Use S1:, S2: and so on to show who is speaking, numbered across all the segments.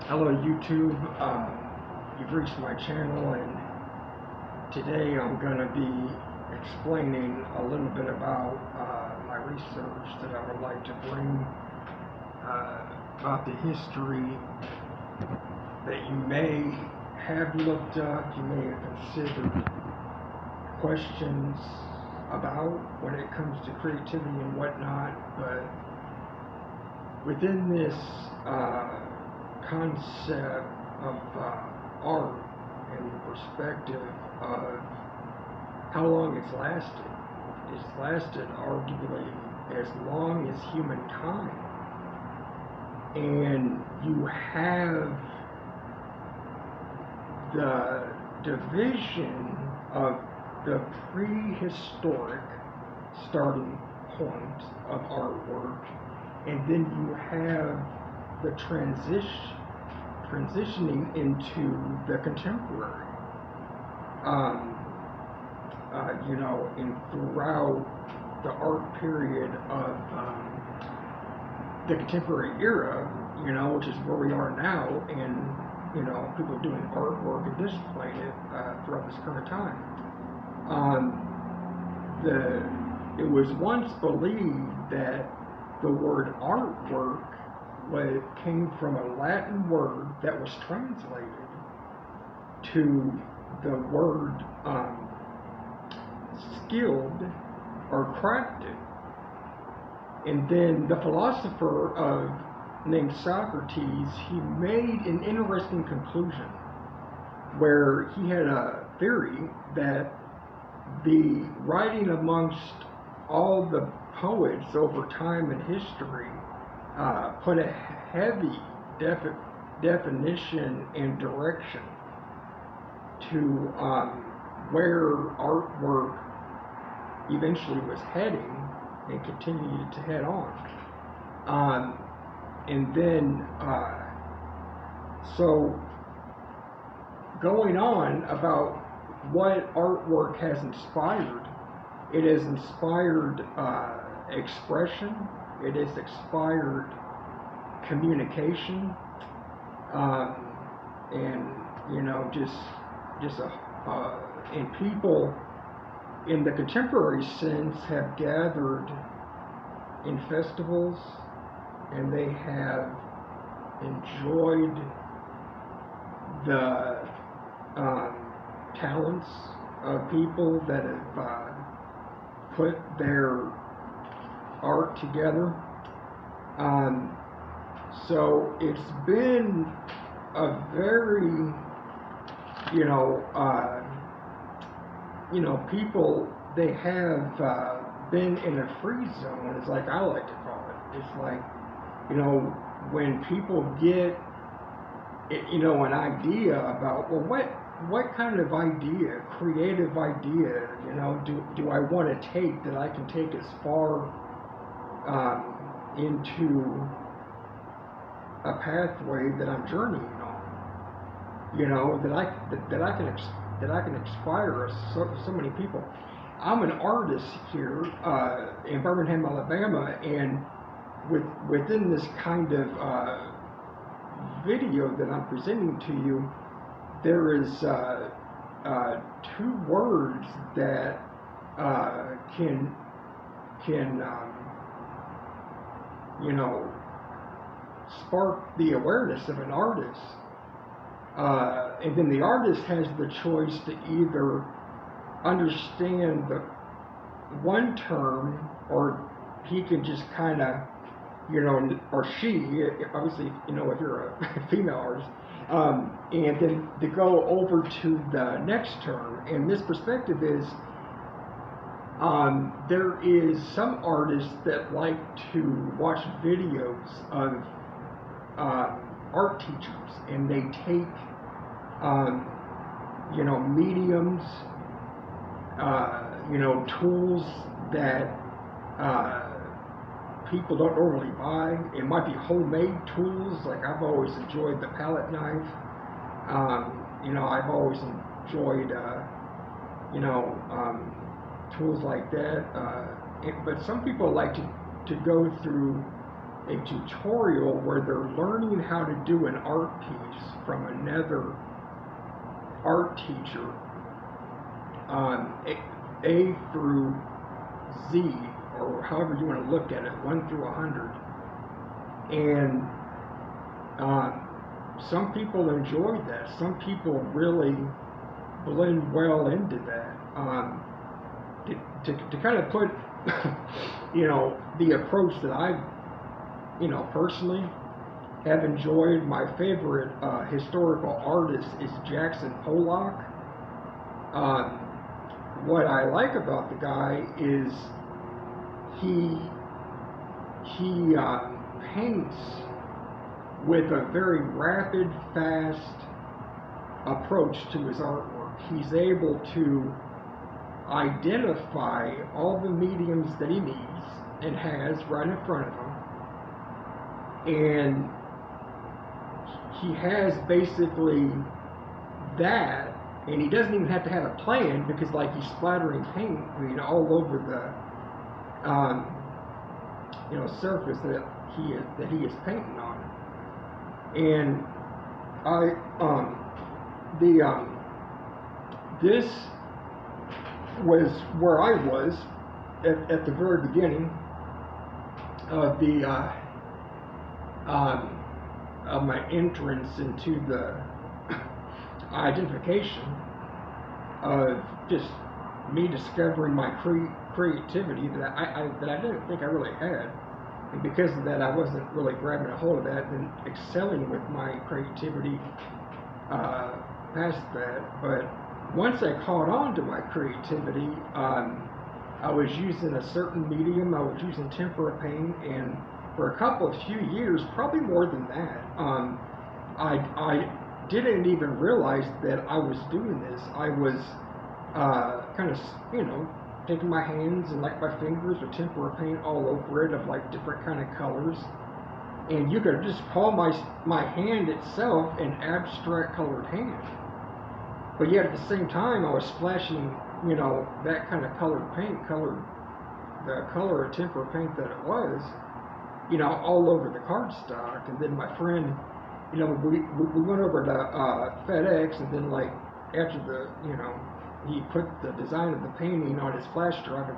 S1: Hello YouTube, you've reached my channel, and today I'm going to be explaining a little bit about my research that I would like to bring about the history that you may have looked up, you may have considered questions about when it comes to creativity and whatnot, but within this concept of art and the perspective of how long it's lasted. It's lasted arguably as long as humankind. And you have the division of the prehistoric starting point of artwork, and then you have the transitioning into the contemporary. And throughout the art period of the contemporary era, which is where we are now, and people doing artwork and displaying it throughout this current time. It was once believed that the word artwork came from a Latin word that was translated to the word skilled or crafted. And then the philosopher named Socrates, he made an interesting conclusion where he had a theory that the writing amongst all the poets over time and history put a heavy definition and direction to where artwork eventually was heading and continued to head on. And then, so going on about what artwork has inspired, it has inspired expression, it has inspired communication, and and people in the contemporary sense have gathered in festivals, and they have enjoyed the talents of people that have put their art together. So it's been a very, people, they have been in a free zone, is like I like to call it. It's like, when people get, an idea about, well, what kind of idea, creative idea, do I want to take that I can take as far into a pathway that I'm journeying on, that I can inspire so many people. I'm an artist here in Birmingham, Alabama, and within this kind of video that I'm presenting to you, there is two words that can spark the awareness of an artist, and then the artist has the choice to either understand the one term, or he can just kind of, or she, obviously, if you're a female artist, and then to go over to the next term. And this perspective is, there is some artists that like to watch videos of art teachers, and they take, mediums, tools that people don't normally buy. It might be homemade tools, like I've always enjoyed the palette knife. I've always enjoyed, tools like that. But some people like to go through a tutorial where they're learning how to do an art piece from another art teacher, A through Z, or however you want to look at it, 1 through 100. And some people enjoy that. Some people really blend well into that. To kind of put, the approach that I, personally have enjoyed. My favorite historical artist is Jackson Pollock. What I like about the guy is he paints with a very rapid, fast approach to his artwork. He's able to identify all the mediums that he needs and has right in front of him, and he has basically that, and he doesn't even have to have a plan, because like he's splattering paint, all over the surface that he is painting on. And this was where I was at the very beginning of of my entrance into the identification of just me discovering my creativity that I didn't think I really had. And because of that, I wasn't really grabbing a hold of that and excelling with my creativity past that. But once I caught on to my creativity, I was using a certain medium. I was using tempera paint, and for a few years, probably more than that, I didn't even realize that I was doing this. I was kind of, taking my hands and like my fingers with tempera paint all over it of like different kind of colors, and you could just call my hand itself an abstract colored hand. But yet at the same time, I was splashing, that kind of colored paint, the color of tempera paint that it was, all over the cardstock. And then my friend, we went over to FedEx, and then like after he put the design of the painting on his flash drive,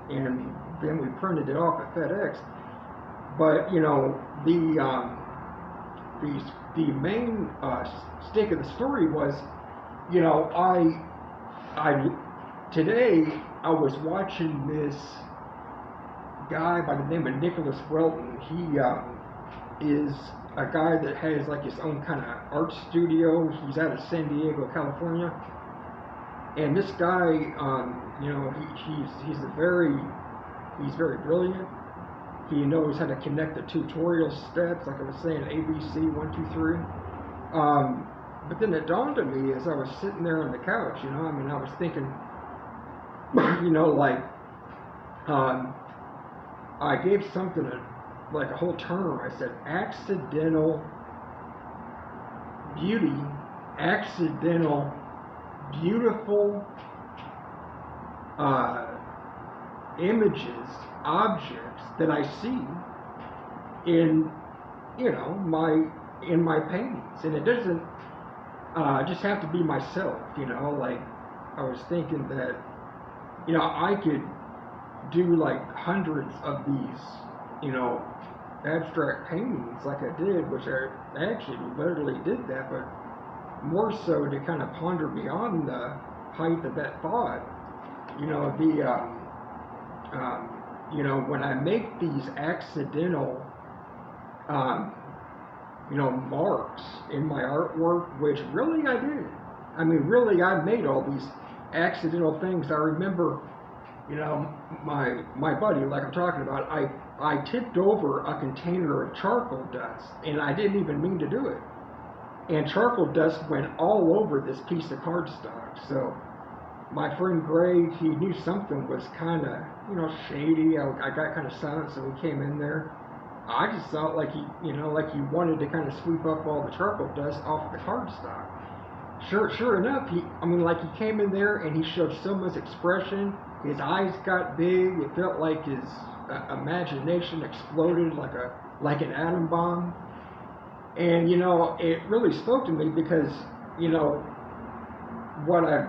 S1: and then we printed it off at FedEx. But the main stick of the story was, today I was watching this guy by the name of Nicholas Welton. He is a guy that has like his own kind of art studio. He's out of San Diego, California. And this guy, he's very brilliant. He knows how to connect the tutorial steps, like I was saying, ABC 1, 2, 3. But then it dawned on me as I was sitting there on the couch, I was thinking, I gave something like a whole term. I said accidental beauty, accidental beautiful images, objects that I see in my paintings. And it doesn't just have to be myself. Like I was thinking that I could do like hundreds of these abstract paintings like I did, which I actually literally did that, but more so to kind of ponder beyond the height of that thought. When I make these accidental marks in my artwork, which really I did. Really I made all these accidental things. I remember, my buddy, like I'm talking about, I tipped over a container of charcoal dust, and I didn't even mean to do it. And charcoal dust went all over this piece of cardstock. So my friend Greg, he knew something was kind of, shady. I got kind of silent, so he came in there. I just thought like he wanted to kind of sweep up all the charcoal dust off the cardstock. Sure enough, he came in there and he showed so much expression. His eyes got big. It felt like his imagination exploded like an atom bomb. And, you know, it really spoke to me because, you know, what I've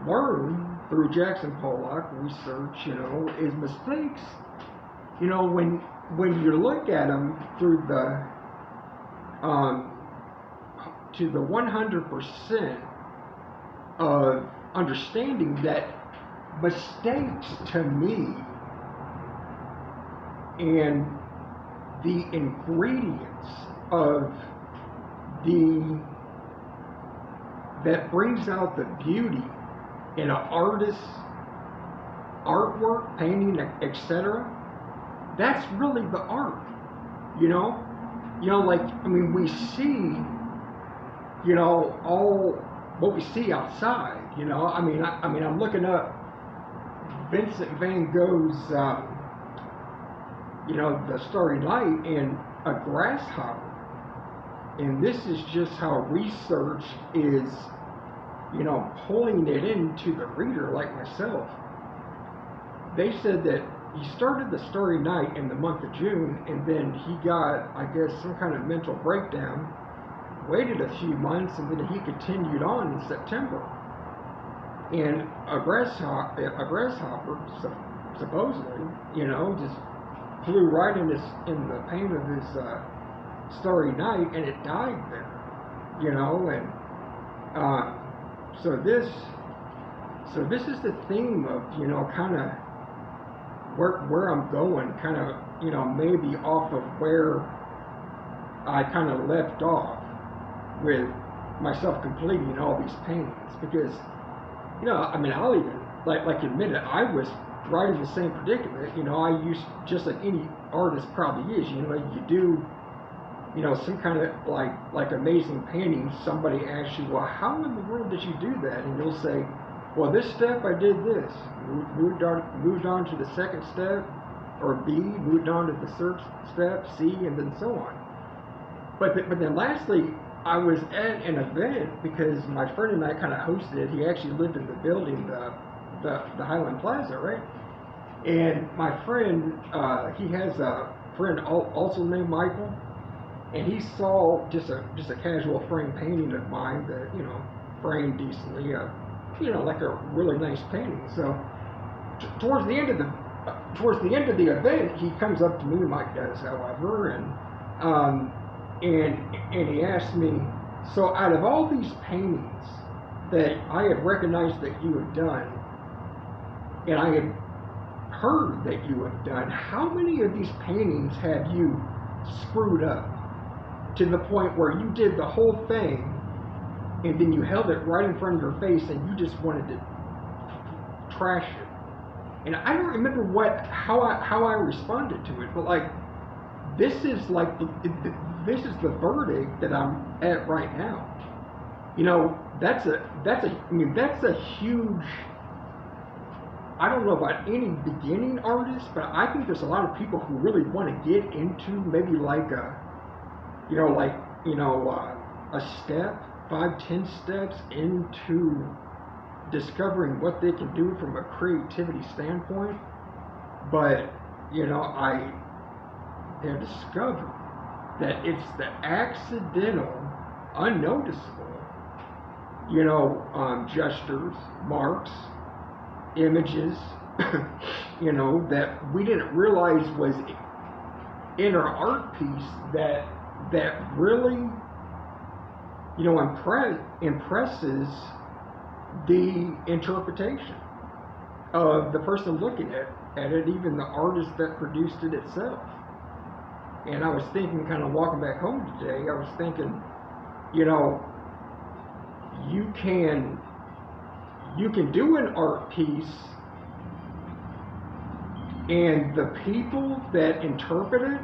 S1: learned through Jackson Pollock research, you know, is mistakes. You know, when you look at them through the to the 100% of understanding that mistakes to me and the ingredients of that brings out the beauty in an artist's artwork, painting, etc. That's really the art, you know. You know, like, I mean, we see, you know, all what we see outside. You know, I mean, I'm looking up Vincent Van Gogh's, you know, The Starry Night, and a grasshopper. And this is just how research is, you know, pulling it into the reader like myself. They said that he started The Starry Night in the month of June, and then he got, I guess, some kind of mental breakdown, waited a few months, and then he continued on in September. And a grasshopper supposedly, you know, just flew right in the pane of his Starry Night, and it died there, you know. And so this is the theme of, you know, kind of where I'm going, kind of, you know, maybe off of where I kind of left off with myself completing all these paintings. Because, you know, I mean, I'll even like admit it, I was right in the same predicament. You know, I used, just like any artist probably is, you know, you do, you know, some kind of like amazing painting, somebody asks you, well, how in the world did you do that? And you'll say, well, this step I did this, moved on to the second step, or B, moved on to the third step, C, and then so on. But then lastly, I was at an event because my friend and I kind of hosted it. He actually lived in the building, the Highland Plaza, right? And my friend, he has a friend also named Michael, and he saw just a casual frame painting of mine that, you know, framed decently, you know, like a really nice painting. So towards the end of the event, he comes up to me, Mike does, however, and he asked me, so out of all these paintings that I had recognized that you had done, and I had heard that you have done, how many of these paintings have you screwed up to the point where you did the whole thing and then you held it right in front of your face and you just wanted to trash it? And I don't remember how I responded to it, but like, this is the verdict that I'm at right now. You know, that's a huge, I don't know about any beginning artists, but I think there's a lot of people who really want to get into maybe like a, you know, a step, 5-10 steps into discovering what they can do from a creativity standpoint. But, you know, I have discovered that it's the accidental, unnoticeable, you know, gestures, marks, images, you know, that we didn't realize was in our art piece that really, you know, impresses the interpretation of the person looking at it, even the artist that produced it itself. And I was thinking, kind of walking back home today, I was thinking, you know, you can do an art piece, and the people that interpret it,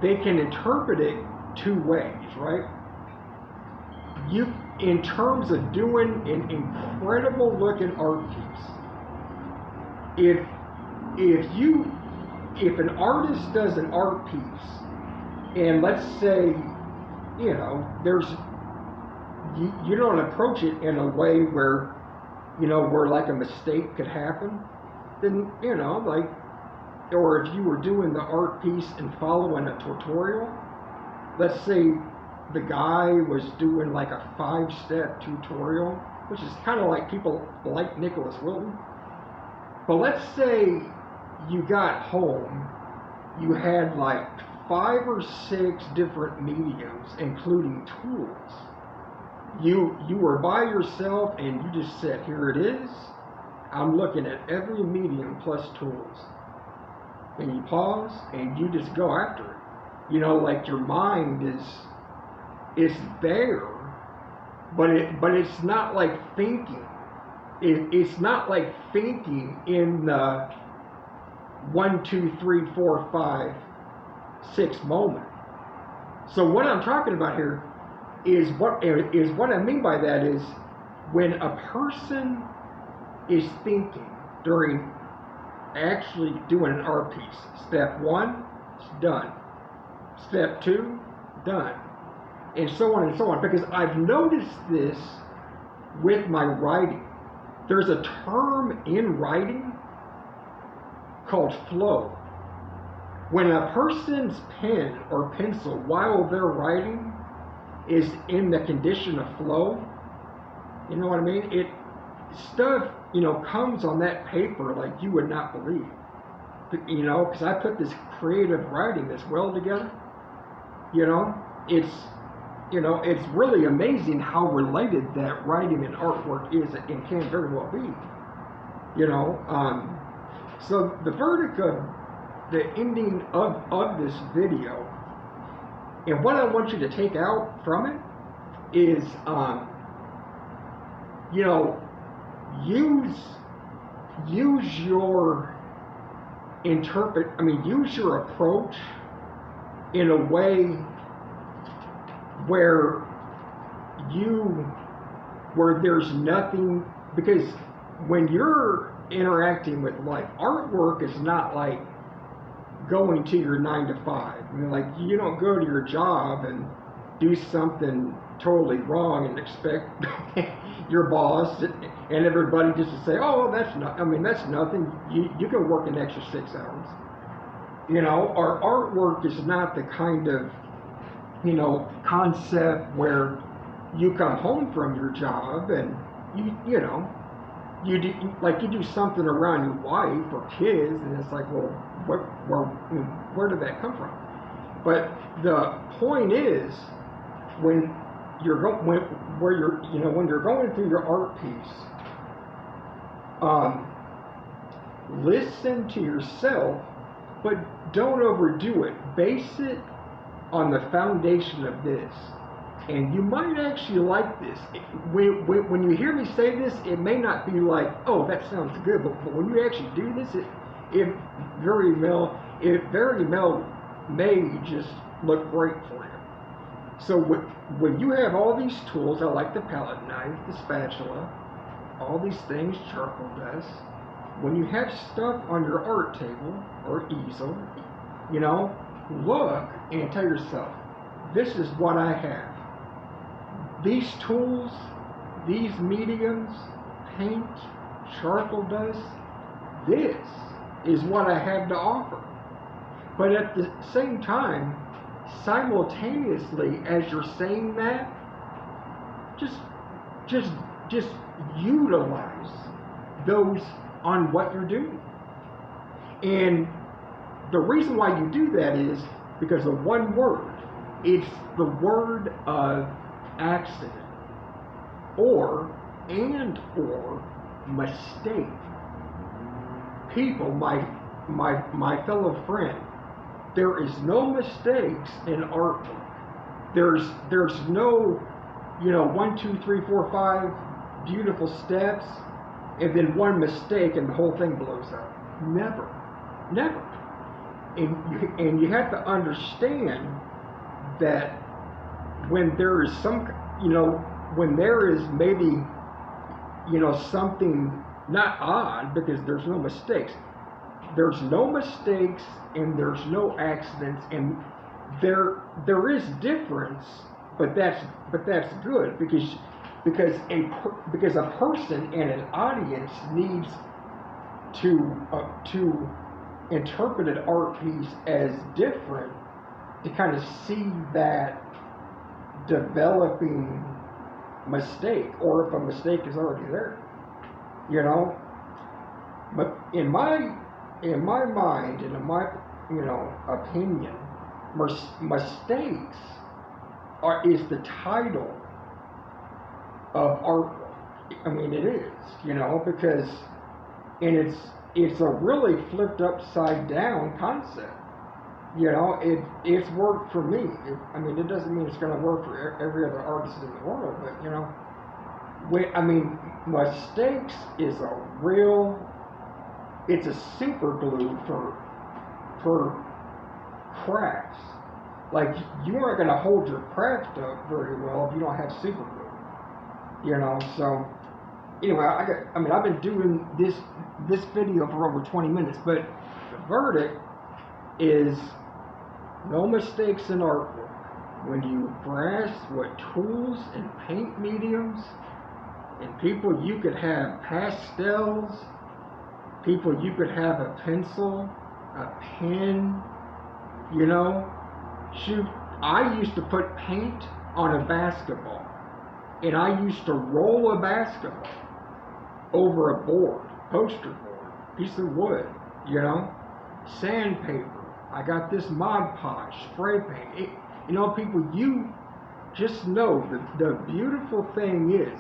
S1: they can interpret it two ways, right? You, in terms of doing an incredible looking art piece, if an artist does an art piece, and let's say, you know, you don't approach it in a way where, you know, where like a mistake could happen, then, you know, like, or if you were doing the art piece and following a tutorial, let's say the guy was doing like a 5-step tutorial, which is kind of like people like Nicholas Wilton. But let's say you got home, you had like 5 or 6 different mediums, including tools. You were by yourself and you just said, here it is. I'm looking at every medium plus tools. And you pause and you just go after it. You know, like your mind is there, but it's not like thinking. It's not like thinking in the 1, 2, 3, 4, 5, 6 moment. So what I'm talking about here is what I mean by that is when a person is thinking during actually doing an art piece. Step 1, it's done. Step 2, done. And so on and so on. Because I've noticed this with my writing. There's a term in writing called flow. When a person's pen or pencil, while they're writing, is in the condition of flow, you know what I mean? Stuff, comes on that paper like you would not believe. Because I put this creative writing this well together. It's really amazing how related that writing and artwork is and can very well be. So the verdict of the ending of this video, and what I want you to take out from it is, use your use your approach in a way where there's nothing, because when you're interacting with life, artwork is not like going to your 9 to 5. You don't go to your job and do something totally wrong and expect your boss and everybody just to say, oh, that's nothing. You can work an extra 6 hours. Our artwork is not the kind of, concept where you come home from your job and you do something around your wife or kids, and it's like, well, where did that come from? But the point is, when you're going through your art piece, listen to yourself, but don't overdo it. Base it on the foundation of this, and you might actually like this. When you hear me say this, it may not be like, oh, that sounds good, but when you actually do this, it very well may just look great for you. So when you have all these tools, I like the palette knife, the spatula, all these things, charcoal dust. When you have stuff on your art table or easel, look and tell yourself, this is what I have. These tools, these mediums, paint, charcoal dust, this is what I have to offer. But at the same time, simultaneously as you're saying that, just utilize those on what you're doing. And the reason why you do that is because of one word. It's the word of accident or mistake. People, my fellow friend, there is no mistakes in artwork. There's no 1, 2, 3, 4, 5 beautiful steps and then one mistake and the whole thing blows up. Never. And you have to understand that when there is when there is maybe something not odd, because there's no mistakes. There's no mistakes and there's no accidents, and there is difference, but that's good, because a person and an audience needs to interpreted art piece as different to kind of see that developing mistake, or if a mistake is already there, you know. But in my mind and in my opinion, mistakes is the title of art. I mean, it is, because, and it's a really flipped upside down concept. It's worked for me. It doesn't mean it's going to work for every other artist in the world, but mistakes is it's a super glue for crafts. Like, you aren't going to hold your craft up very well if you don't have super glue. So anyway, I've been doing this video for over 20 minutes, but the verdict is no mistakes in artwork. When you grasp what tools and paint mediums and people, you could have pastels, people, you could have a pencil, a pen, shoot, I used to put paint on a basketball, and I used to roll a basketball over a board, poster board, piece of wood, sandpaper. I got this Mod Podge, spray paint. People, you just know the beautiful thing is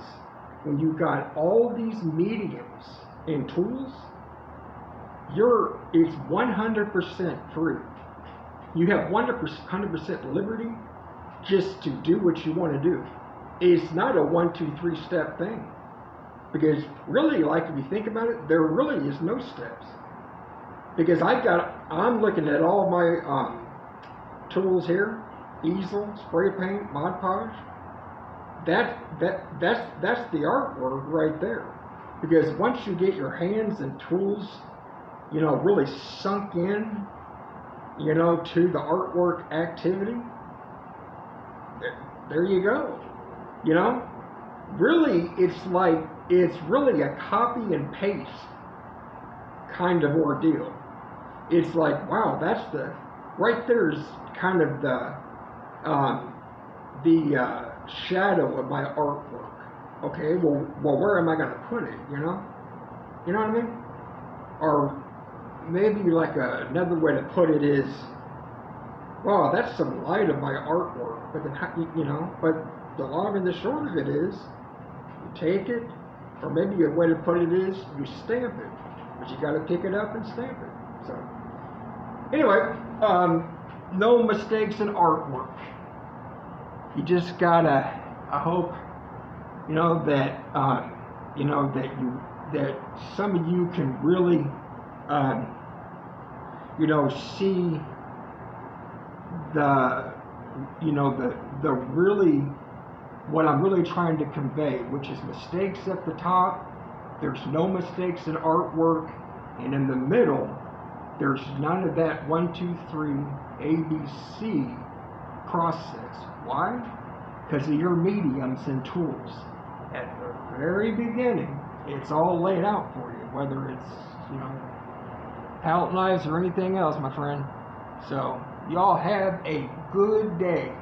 S1: when you got all these mediums and tools, it's 100% free. You have 100% liberty just to do what you want to do. It's not a 1, 2, 3 step thing. Because really, like, if you think about it, there really is no steps. Because I'm looking at all my tools here, easel, spray paint, Mod Podge. That's the artwork right there. Because once you get your hands and tools, really sunk in, to the artwork activity, there you go. Really, it's really a copy and paste kind of ordeal. It's like, wow, right there's kind of the shadow of my artwork. Okay, well, where am I going to put it? You know what I mean? Or maybe like another way to put it is, wow, that's some light of my artwork. But then, but the long and the short of it is, you take it, or maybe a way to put it is, you stamp it. But you got to pick it up and stamp it. So, anyway, no mistakes in artwork. You just gotta. I hope that some of you can really see the really what I'm really trying to convey, which is mistakes at the top. There's no mistakes in artwork, and in the middle, there's none of that 1, 2, 3 ABC process. Why? Because of your mediums and tools. At the very beginning, it's all laid out for you, whether it's palette knives or anything else, my friend. So, y'all have a good day.